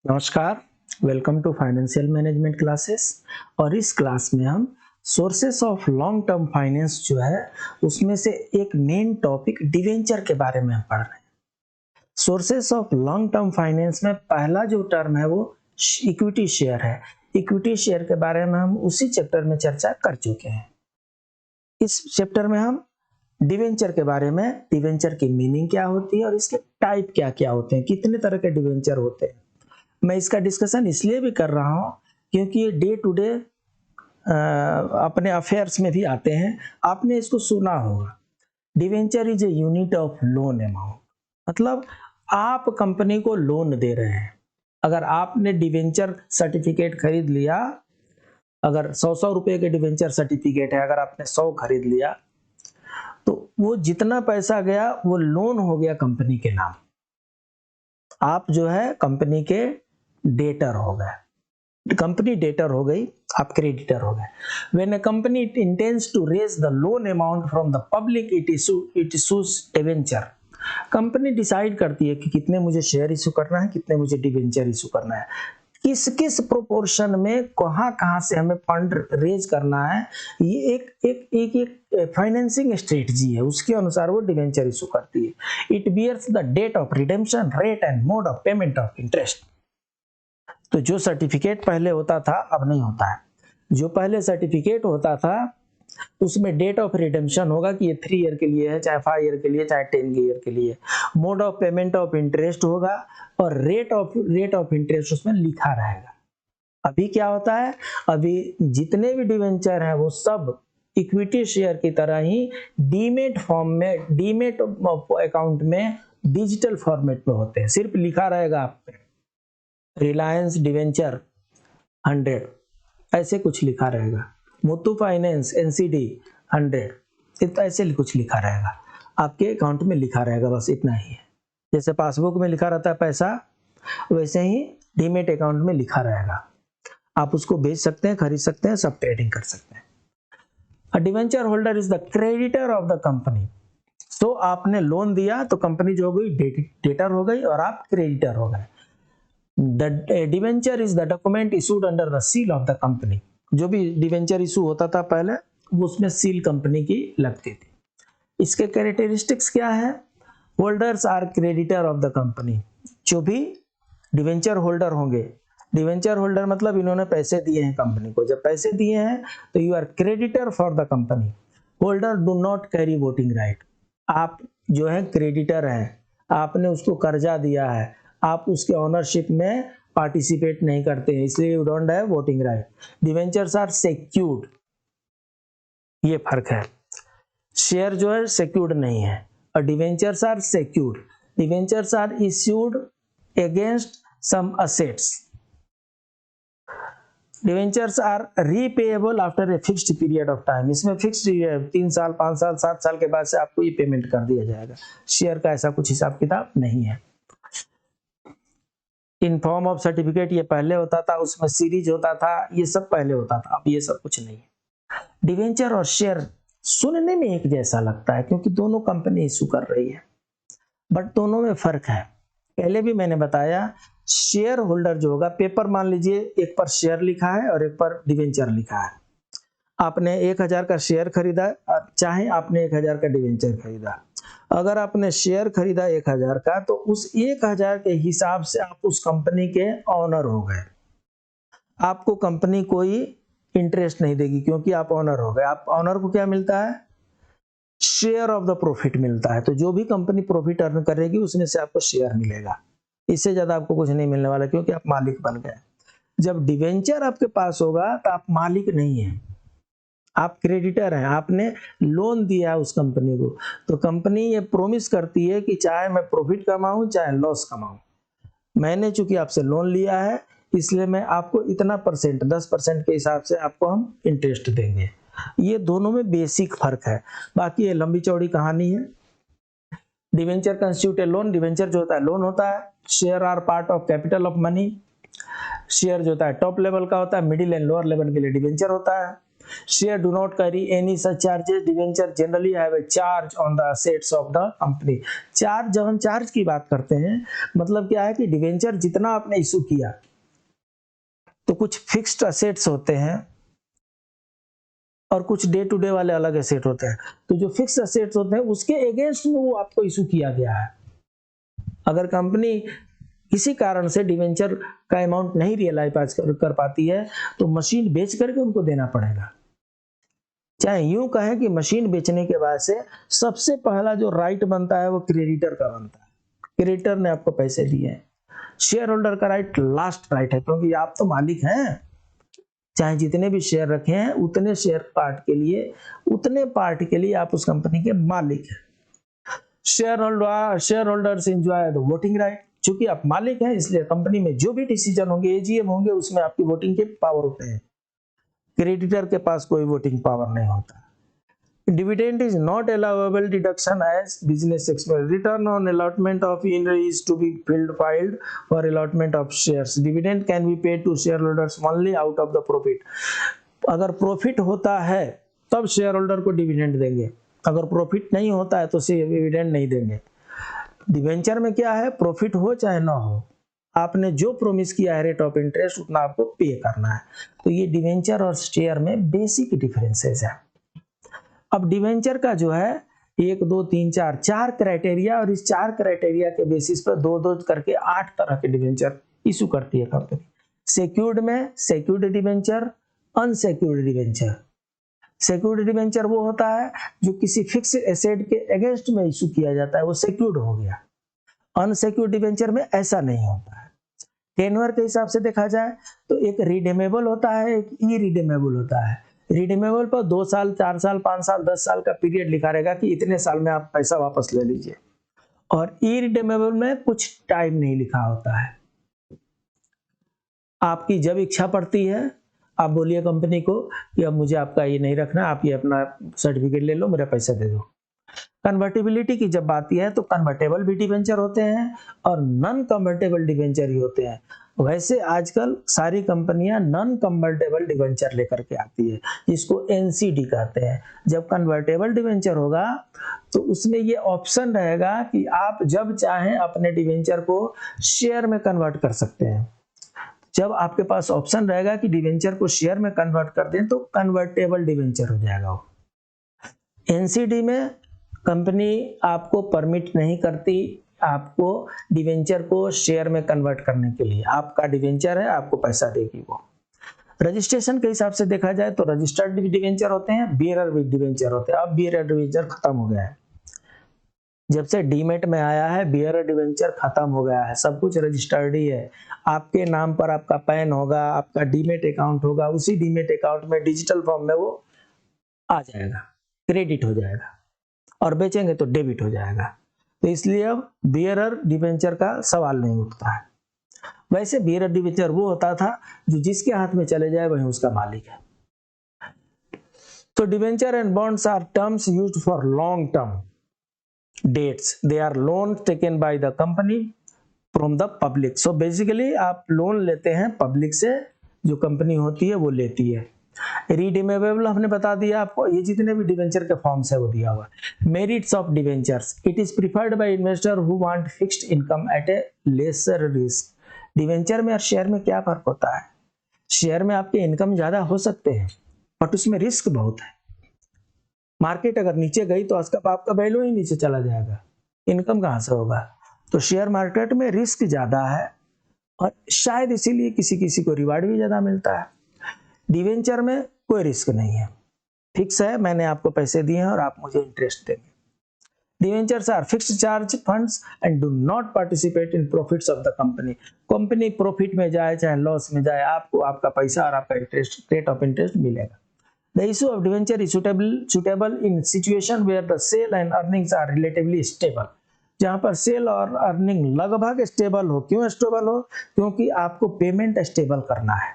नमस्कार, welcome to financial management classes. और इस क्लास में हम sources of long term finance जो है उसमें से एक मेन टॉपिक डिवेंचर के बारे में हम पढ़ रहे हैं। Sources of long term finance में पहला जो टर्म है वो इक्विटी शेयर है। इक्विटी शेयर के बारे में हम उसी चैप्टर में चर्चा कर चुके हैं। इस चैप्टर में हम डिवेंचर के बारे में, डिवेंचर की मीनिंग क्या होती है और इसके टाइप क्या क्या होते हैं, कितने तरह के डिवेंचर होते हैं। मैं इसका डिस्कशन इसलिए भी कर रहा हूँ क्योंकि ये डे टू डे अपने अफेयर्स में भी आते हैं। आपने इसको सुना होगा, debenture is a unit of loan amount. मतलब आप कंपनी को लोन दे रहे हैं। अगर आपने डिवेंचर सर्टिफिकेट खरीद लिया, अगर 100 रुपए के डिवेंचर सर्टिफिकेट है, अगर आपने 100 खरीद लिया तो वो जितना पैसा गया वो लोन हो गया कंपनी के नाम। आप जो है कंपनी के डेटर हो गए, कंपनी डेटर हो गई, आप क्रेडिटर हो गए। When a company intends to raise the loan amount from the public, it issues debenture. Company decide करती है कि कितने मुझे शेयर इशू करना है, कितने मुझे डिवेंचर इशू करना है, किस किस प्रोपोर्शन में कहाँ से हमें फंड रेज करना है। ये एक फाइनेंसिंग स्ट्रेटजी है, उसके अनुसार वो डिवेंचर इशू करती है। It bears the date of redemption, rate and mode of payment of interest. तो जो सर्टिफिकेट पहले होता था अब नहीं होता है। जो पहले सर्टिफिकेट होता था उसमें डेट ऑफ रिडेम्पशन होगा कि ये 3 ईयर के लिए है, चाहे 5 ईयर के लिए, चाहे 10 ईयर के लिए। Mode of payment of interest होगा और रेट ऑफ इंटरेस्ट उसमें लिखा रहेगा। अभी क्या होता है, अभी जितने भी डिवेंचर हैं वो सब इक्विटी शेयर की तरह ही डीमेट फॉर्म में, डीमेट अकाउंट में डिजिटल फॉर्मेट में होते हैं। सिर्फ लिखा रहेगा आप पे रिलायंस डिवेंचर 100 ऐसे कुछ लिखा रहेगा, मुथूट फाइनेंस एनसीडी 100 ऐसे कुछ लिखा रहेगा, आपके अकाउंट में लिखा रहेगा, बस इतना ही है। जैसे पासबुक में लिखा रहता है पैसा, वैसे ही डीमेट अकाउंट में लिखा रहेगा। आप उसको बेच सकते हैं, खरीद सकते हैं, सब ट्रेडिंग कर सकते हैं। A debenture holder is the creditor of the company. तो आपने लोन दिया तो कंपनी जो हो गई डेटर हो गई और आप क्रेडिटर हो गए। The debenture is the document issued under the seal of the company. जो भी डिवेंचर इशू होता था पहले वो उसमें सील कंपनी की लगती थी। इसके कैरेक्टरिस्टिक्स क्या है, holders are creditor of the company. जो भी डिवेंचर होल्डर होंगे, डिवेंचर होल्डर मतलब इन्होंने पैसे दिए हैं कंपनी को, जब पैसे दिए हैं तो you are creditor for the company. Holder do not carry voting right. आप जो है क्रेडिटर हैं, आपने उसको कर्जा दिया है, आप उसके ओनरशिप में पार्टिसिपेट नहीं करते हैं, इसलिए you don't have voting right. Debentures are secured, ये फर्क है। शेयर जो है सिक्योर्ड नहीं है और debentures are secured. Debentures are issued against some assets. Debentures are repayable after a fixed period of time. इसमें फिक्स्ड 3 साल, 5 साल, 7 साल के बाद से आपको ये पेमेंट कर दिया जाएगा। शेयर का ऐसा कुछ हिसाब किताब नहीं है। इन फॉर्म ऑफ सर्टिफिकेट ये पहले होता था, उसमें सीरीज होता था, ये सब पहले होता था, अब ये सब कुछ नहीं है। डिवेंचर और शेयर सुनने में एक जैसा लगता है क्योंकि दोनों कंपनी इशू कर रही है, बट दोनों में फर्क है। पहले भी मैंने बताया, शेयर होल्डर जो होगा, पेपर मान लीजिए एक पर शेयर लिखा है और एक पर डिवेंचर लिखा है। आपने 1000 का शेयर खरीदा, चाहे आपने 1000 का डिवेंचर खरीदा। अगर आपने शेयर खरीदा 1000 का तो उस 1000 के हिसाब से आप उस कंपनी के ऑनर हो गए। आपको कंपनी कोई इंटरेस्ट नहीं देगी क्योंकि आप ऑनर हो गए। आप ऑनर को क्या मिलता है, शेयर ऑफ द प्रॉफिट मिलता है। तो जो भी कंपनी प्रॉफिट अर्न करेगी उसमें से आपको शेयर मिलेगा, इससे ज्यादा आपको कुछ नहीं मिलने वाला क्योंकि आप मालिक बन गए। जब डिवेंचर आपके पास होगा तो आप मालिक नहीं है, आप क्रेडिटर हैं, आपने लोन दिया उस कंपनी को। तो कंपनी ये प्रॉमिस करती है कि चाहे मैं प्रॉफिट कमाऊं चाहे लॉस कमाऊं, मैंने चूंकि आपसे लोन लिया है इसलिए मैं आपको इतना परसेंट, 10% के हिसाब से आपको हम इंटरेस्ट देंगे। ये दोनों में बेसिक फर्क है, बाकी ये लंबी चौड़ी कहानी है। Debenture constitute a loan, debenture जो होता है लोन होता है। Share are part of capital of money. Share जो होता है टॉप लेवल का होता है, मिडिल एंड लोअर लेवल के लिए डिवेंचर होता है। Share do not carry any such charges. Debenture generally have a charge on the assets of the company. Charge, जब हम चार्ज की बात करते हैं मतलब क्या है कि डिवेंचर जितना आपने इशू किया तो कुछ फिक्स्ड असेट्स होते हैं और कुछ डे टू डे वाले अलग एसेट होते हैं। तो जो फिक्स असेट्स होते हैं उसके अगेंस्ट में वो आपको इशू किया गया है। अगर कंपनी किसी कारण से डिवेंचर का अमाउंट नहीं रियलाइज कर पाती है तो मशीन बेच करके उनको देना पड़ेगा। चाहे यूं कहें कि मशीन बेचने के बाद से सबसे पहला जो राइट बनता है वो क्रेडिटर का बनता है। क्रेडिटर ने आपको पैसे दिए हैं। शेयर होल्डर का राइट लास्ट राइट है, क्योंकि आप तो मालिक हैं। चाहे जितने भी शेयर रखे हैं उतने उतने पार्ट के लिए आप उस कंपनी के मालिक हैं। Share holders enjoy the voting right. चूंकि आप मालिक हैं इसलिए कंपनी में जो भी डिसीजन होंगे, एजीएम होंगे, उसमें आपकी वोटिंग के पावर होते हैं। क्रेडिटर के पास कोई वोटिंग पावर नहीं होता। Dividend is not allowable deduction as business expense. Return on allotment of owner is to be filed for allotment of shares. Dividend can be paid to shareholders only out of the profit. अगर profit होता है तब share holder को dividend देंगे, अगर profit नहीं होता है तो डिविडेंड नहीं देंगे। डिवेंचर में क्या है, प्रॉफिट हो चाहे ना हो, आपने जो प्रॉमिस किया है रेट ऑफ इंटरेस्ट उतना आपको पे करना है। तो ये डिवेंचर और शेयर में बेसिक डिफरेंसेस है। अब डिवेंचर का जो है 1 2 3 4 क्राइटेरिया, और इस 4 क्राइटेरिया के बेसिस पर 2 करके 8 तरह के डिवेंचर इशू करती है कंपनी। सिक्योर्ड में secured debenture, unsecured debenture. Secured debenture वो होता है जो किसी फिक्स एसेट के अगेंस्ट में इशू किया जाता है, वो सिक्योर्ड हो गया। अनसिक्योर्ड डिवेंचर में ऐसा नहीं होता है। टेन्योर के हिसाब से देखा जाए तो एक रिडीमेबल होता है, एक इरिडीमेबल होता है। रिडीमेबल पर 2 साल, 4 साल, 5 साल, 10 साल का पीरियड लिखा रहेगा कि इतने साल में आप पैसा वापस ले लीजिए, और इरिडीमेबल में कुछ टाइम नहीं लिखा होता है। आपकी जब इच्छा पड़ती है आप बोलिए कंपनी को कि अब मुझे आपका ये नहीं रखना, आप ये अपना सर्टिफिकेट ले लो, मेरा पैसा दे दो। कन्वर्टेबिलिटी की जब बात है तो कन्वर्टेबल भी डिवेंचर होते हैं और नॉन कन्वर्टेबल डिवेंचर ही होते हैं। वैसे आजकल सारी कंपनियां नॉन कन्वर्टेबल डिवेंचर लेकर के आती है, जिसको एनसीडी कहते हैं। जब कन्वर्टेबल डिवेंचर होगा तो उसमें ये ऑप्शन रहेगा कि आप जब चाहें अपने डिवेंचर को शेयर में कन्वर्ट कर सकते हैं। जब आपके पास ऑप्शन रहेगा कि डिवेंचर को शेयर में कन्वर्ट कर दें तो कन्वर्टेबल डिवेंचर हो जाएगा वो। एनसीडी में कंपनी आपको परमिट नहीं करती आपको डिवेंचर को शेयर में कन्वर्ट करने के लिए। आपका डिवेंचर है, आपको पैसा देगी वो। रजिस्ट्रेशन के हिसाब से देखा जाए तो रजिस्टर्ड डिवेंचर होते हैं, बियरर डिवेंचर होते हैं। अब बियरर डिवेंचर खत्म हो गया है, जब से डीमेट में आया है बियरर डिवेंचर खत्म हो गया है। सब कुछ रजिस्टर्ड ही है। आपके नाम पर आपका पैन होगा, आपका डीमेट अकाउंट होगा, उसी डीमेट अकाउंट में डिजिटल फॉर्म में वो आ जाएगा, क्रेडिट हो जाएगा, और बेचेंगे तो डेबिट हो जाएगा। तो इसलिए अब बियरर डिवेंचर का सवाल नहीं उठता है। वैसे बियरर डिवेंचर वो होता था जो जिसके हाथ में चले जाए वही उसका मालिक है। तो debenture and bonds are terms used for long term dates. They are loans taken by the company from the public. So basically आप लोन लेते हैं पब्लिक से, जो कंपनी होती है वो लेती है। रिडीमेबल हमने बता दिया आपको, ये जितने भी डिवेंचर के फॉर्म्स है वो दिया हुआ है। Merits of debentures, it is preferred bye investor who want fixed income eight A laser risk. Debenture में और शेयर में क्या फर्क होता है? शेयर में आपके इनकम ज्यादा हो सकते हैं बट उसमें रिस्क बहुत है। मार्केट अगर नीचे गई तो आपका वैल्यू ही नीचे चला जाएगा, इनकम कहां से होगा? तो शेयर मार्केट में रिस्क ज्यादा है और शायद इसीलिए किसी किसी को रिवार्ड भी ज्यादा मिलता है। डिवेंचर में कोई रिस्क नहीं है, फिक्स है, मैंने आपको पैसे दिए हैं और आप मुझे इंटरेस्ट देंगे। Debentures are fixed charge funds and do not participate in profits of the company. Company profit में जाए चाहे लॉस में जाए, आपको आपका पैसा और आपका इंटरेस्ट, रेट ऑफ इंटरेस्ट मिलेगा। The issue of debenture is suitable in situation where the sale and earnings are relatively stable. जहां पर सेल और अर्निंग लगभग स्टेबल हो। क्यों स्टेबल हो? क्योंकि आपको पेमेंट स्टेबल करना है,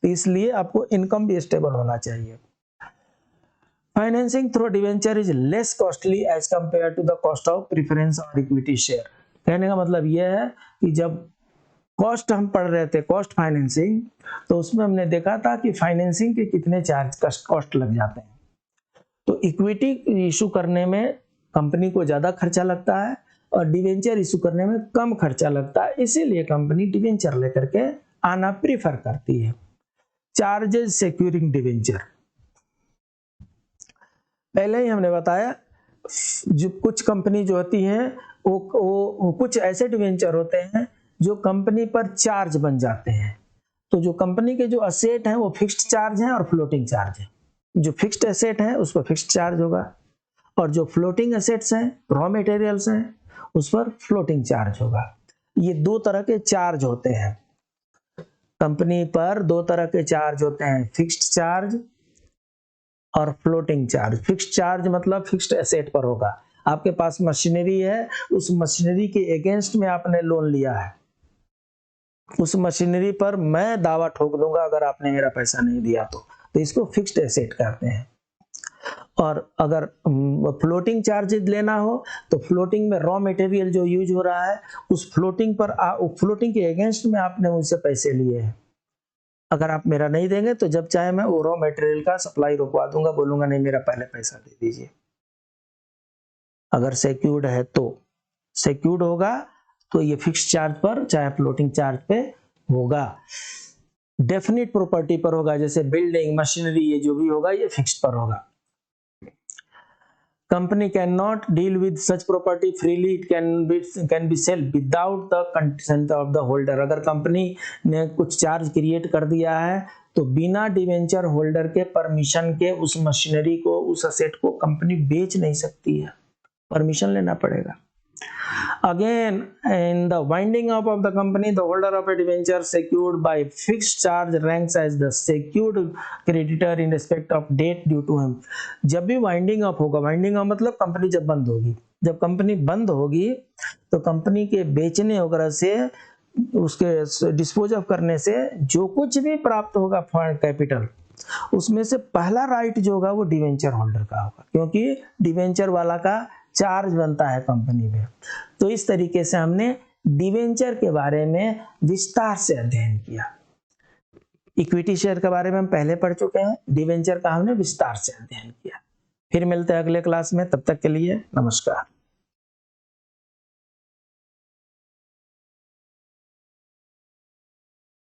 इसलिए आपको इनकम भी स्टेबल होना चाहिए। Financing through debenture is less costly as compare to the cost of preference और इक्विटी शेयर। कहने का मतलब यह है कि जब कॉस्ट हम पढ़ रहे थे, कॉस्ट फाइनेंसिंग, तो उसमें हमने देखा था कि फाइनेंसिंग के कितने चार्ज कॉस्ट लग जाते हैं। तो इक्विटी इशू करने में कंपनी को ज़्यादा खर्चा लगता है और डिवेंचर इशू करने में कम खर्चा लगता है, इसीलिए कंपनी डिवेंचर लेकर के आना प्रीफर करती है। चार्जेस सिक्योरिंग डिवेंचर, पहले ही हमने बताया, जो कुछ कंपनी जो होती है वो कुछ ऐसे डिवेंचर होते हैं जो कंपनी पर चार्ज बन जाते हैं। तो जो कंपनी के जो असेट हैं वो फिक्स्ड चार्ज हैं और फ्लोटिंग चार्ज है। जो फिक्स्ड एसेट है उस पर फिक्स्ड चार्ज होगा और जो फ्लोटिंग एसेट्स हैं, रॉ मटेरियल्स हैं, उस पर फ्लोटिंग चार्ज होगा। ये दो तरह के चार्ज होते हैं कंपनी पर, दो तरह के चार्ज होते हैं, फिक्स्ड चार्ज और फ्लोटिंग चार्ज। फिक्स्ड चार्ज मतलब फिक्स्ड एसेट पर होगा, आपके पास मशीनरी है, उस मशीनरी के अगेंस्ट में आपने लोन लिया है, उस मशीनरी पर मैं दावा ठोक दूंगा अगर आपने मेरा पैसा नहीं दिया तो इसको फिक्स्ड एसेट कहते हैं। और अगर फ्लोटिंग चार्जेस लेना हो तो फ्लोटिंग में रॉ मटेरियल जो यूज हो रहा है उस फ्लोटिंग पर फ्लोटिंग के अगेंस्ट में आपने मुझसे पैसे लिए हैं, अगर आप मेरा नहीं देंगे तो जब चाहे मैं वो रॉ मटेरियल का सप्लाई रुकवा दूंगा, बोलूंगा नहीं मेरा पहले पैसा दे दीजिए। अगर सिक्योर्ड है तो सिक्योर्ड होगा तो ये फिक्स्ड चार्ज पर चाहे फ्लोटिंग चार्ज पे होगा। डेफिनिट प्रॉपर्टी पर होगा, जैसे बिल्डिंग, मशीनरी, ये जो भी होगा ये फिक्स्ड पर होगा। Company cannot deal with such property freely, it can be sold without the consent of the holder। अगर कंपनी ने कुछ चार्ज क्रिएट कर दिया है तो बिना डिवेंचर होल्डर के परमिशन के उस मशीनरी को, उस असेट को कंपनी बेच नहीं सकती है, परमिशन लेना पड़ेगा। Again, in the winding up of the company, the holder of a debenture secured by fixed charge ranks as the secured creditor in respect of debt due to him। जब भी winding up होगा, winding up मतलब company जब बंद होगी, जब company बंद होगी तो कंपनी के बेचने वगैरह से, उसके डिस्पोज ऑफ करने से जो कुछ भी प्राप्त होगा फंड कैपिटल, उसमें से पहला राइट जो होगा वो डिवेंचर होल्डर का होगा, क्योंकि डिवेंचर वाला का चार्ज बनता है कंपनी में। तो इस तरीके से हमने डिवेंचर के बारे में विस्तार से अध्ययन किया। इक्विटी शेयर के बारे में हम पहले पढ़ चुके हैं, डिवेंचर का हमने विस्तार से अध्ययन किया। फिर मिलते हैं अगले क्लास में, तब तक के लिए नमस्कार।